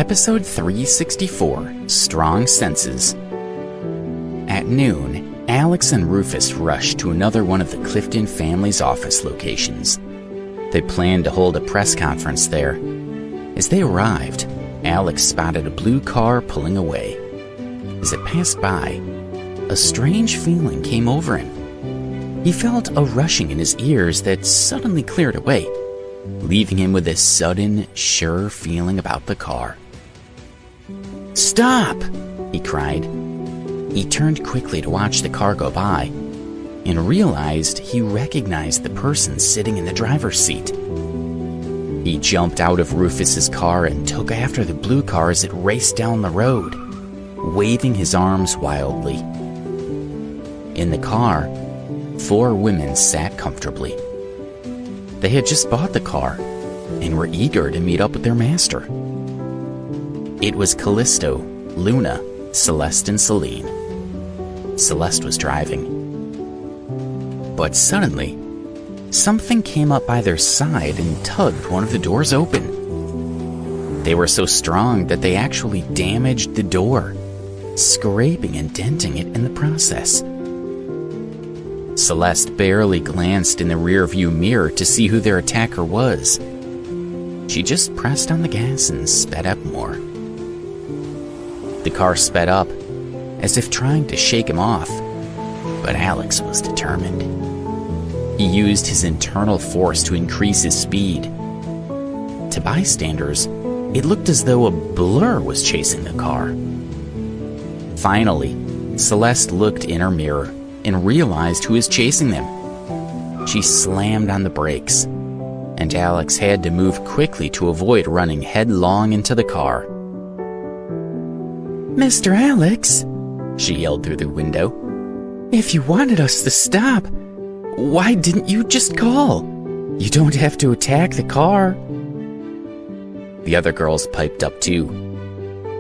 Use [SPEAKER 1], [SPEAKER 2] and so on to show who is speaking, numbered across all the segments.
[SPEAKER 1] Episode 364, Strong Senses. At noon, Alex and Rufus rushed to another one of the Clifton family's office locations. They planned to hold a press conference there. As they arrived, Alex spotted a blue car pulling away. As it passed by, a strange feeling came over him. He felt a rushing in his ears that suddenly cleared away, leaving him with a sudden, sure feeling about the car. "Stop!" he cried. He turned quickly to watch the car go by and realized he recognized the person sitting in the driver's seat. He jumped out of Rufus's car and took after the blue car as it raced down the road, waving his arms wildly. In the car, 4 women sat comfortably. They had just bought the car and were eager to meet up with their master. It was Callisto, Luna, Celeste, and Celine. Celeste was driving. But suddenly, something came up by their side and tugged one of the doors open. They were so strong that they actually damaged the door, scraping and denting it in the process. Celeste barely glanced in the rearview mirror to see who their attacker was. She just pressed on the gas and sped up more. The car sped up, as if trying to shake him off, but Alex was determined. He used his internal force to increase his speed. To bystanders, it looked as though a blur was chasing the car. Finally, Celeste looked in her mirror and realized who was chasing them. She slammed on the brakes, and Alex had to move quickly to avoid running headlong into the car. "Mr. Alex," she yelled through the window, "if you wanted us to stop, why didn't you just call? You don't have to attack the car." The other girls piped up too.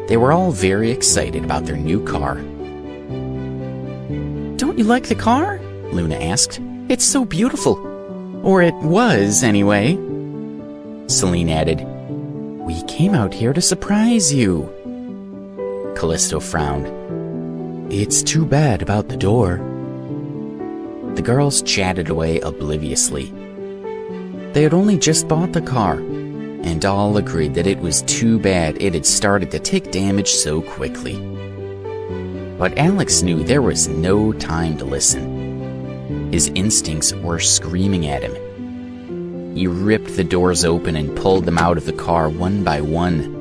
[SPEAKER 1] They were all very excited about their new car. "Don't you like the car?" Luna asked. "It's so beautiful. Or it was, anyway." Celine added, "We came out here to surprise you." Callisto frowned. "It's too bad about the door." The girls chatted away obliviously. They had only just bought the car, and all agreed that it was too bad it had started to take damage so quickly. But Alex knew there was no time to listen. His instincts were screaming at him. He ripped the doors open and pulled them out of the car one by one.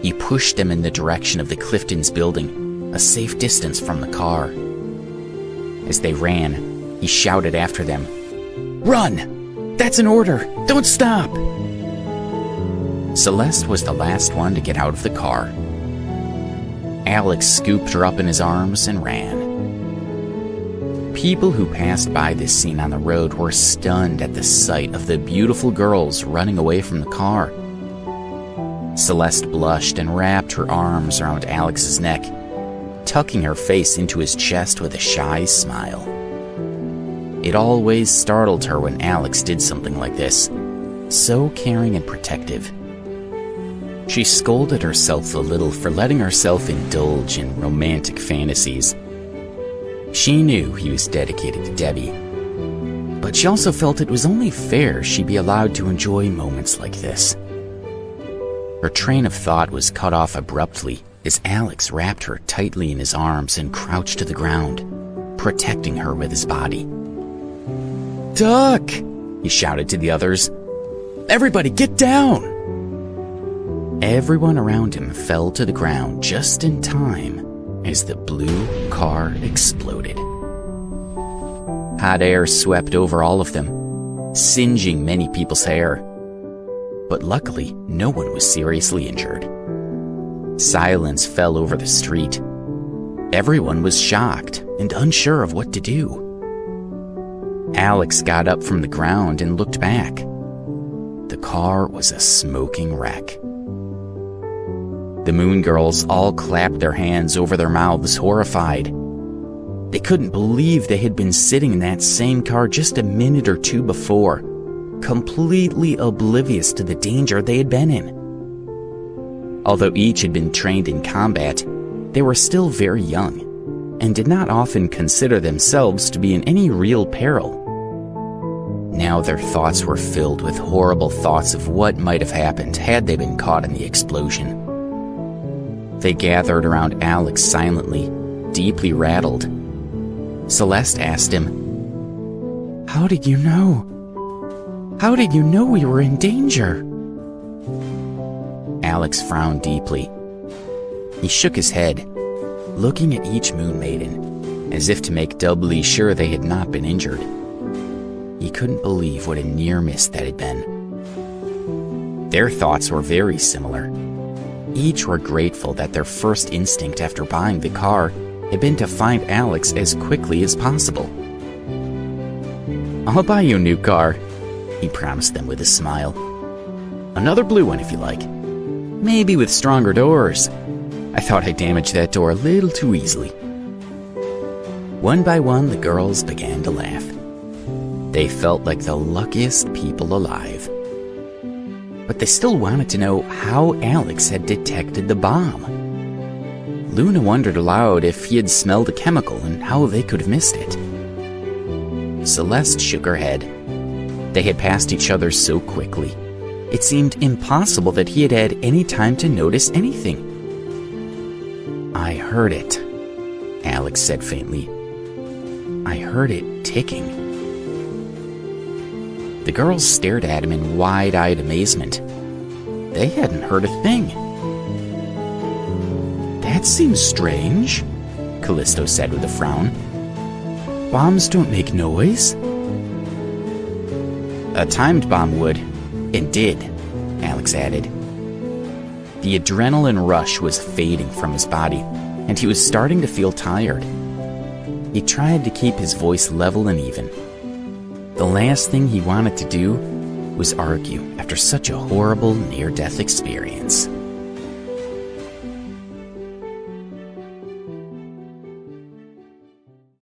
[SPEAKER 1] He pushed them in the direction of the Cliftons building, a safe distance from the car. As they ran, he shouted after them, "Run! That's an order! Don't stop!" Celeste was the last one to get out of the car. Alex scooped her up in his arms and ran. People who passed by this scene on the road were stunned at the sight of the beautiful girls running away from the car. Celeste blushed and wrapped her arms around Alex's neck, tucking her face into his chest with a shy smile. It always startled her when Alex did something like this, so caring and protective. She scolded herself a little for letting herself indulge in romantic fantasies. She knew he was dedicated to Debbie, but she also felt it was only fair she be allowed to enjoy moments like this. Her train of thought was cut off abruptly as Alex wrapped her tightly in his arms and crouched to the ground, protecting her with his body. "Duck!" he shouted to the others. "Everybody get down!" Everyone around him fell to the ground just in time as the blue car exploded. Hot air swept over all of them, singeing many people's hair. But luckily, no one was seriously injured. Silence fell over the street. Everyone was shocked and unsure of what to do. Alex got up from the ground and looked back. The car was a smoking wreck. The Moon Girls all clapped their hands over their mouths, horrified. They couldn't believe they had been sitting in that same car just a minute or two before, completely oblivious to the danger they had been in. Although each had been trained in combat, they were still very young and did not often consider themselves to be in any real peril. Now their thoughts were filled with horrible thoughts of what might have happened had they been caught in the explosion. They gathered around Alex silently, deeply rattled. Celeste asked him, "How did you know? How did you know we were in danger?" Alex frowned deeply. He shook his head, looking at each moon maiden, as if to make doubly sure they had not been injured. He couldn't believe what a near miss that had been. Their thoughts were very similar. Each were grateful that their first instinct after buying the car had been to find Alex as quickly as possible. "I'll buy you a new car," he promised them with a smile. "Another blue one if you like. Maybe with stronger doors. I thought I damaged that door a little too easily." One by one, the girls began to laugh. They felt like the luckiest people alive. But they still wanted to know how Alex had detected the bomb. Luna wondered aloud if he had smelled a chemical and how they could have missed it. Celeste shook her head. They had passed each other so quickly. It seemed impossible that he had had any time to notice anything. "I heard it," Alex said faintly. "I heard it ticking." The girls stared at him in wide-eyed amazement. They hadn't heard a thing. "That seems strange," Callisto said with a frown. "Bombs don't make noise." "A timed bomb would, and did," Alex added. The adrenaline rush was fading from his body, and he was starting to feel tired. He tried to keep his voice level and even. The last thing he wanted to do was argue after such a horrible near-death experience.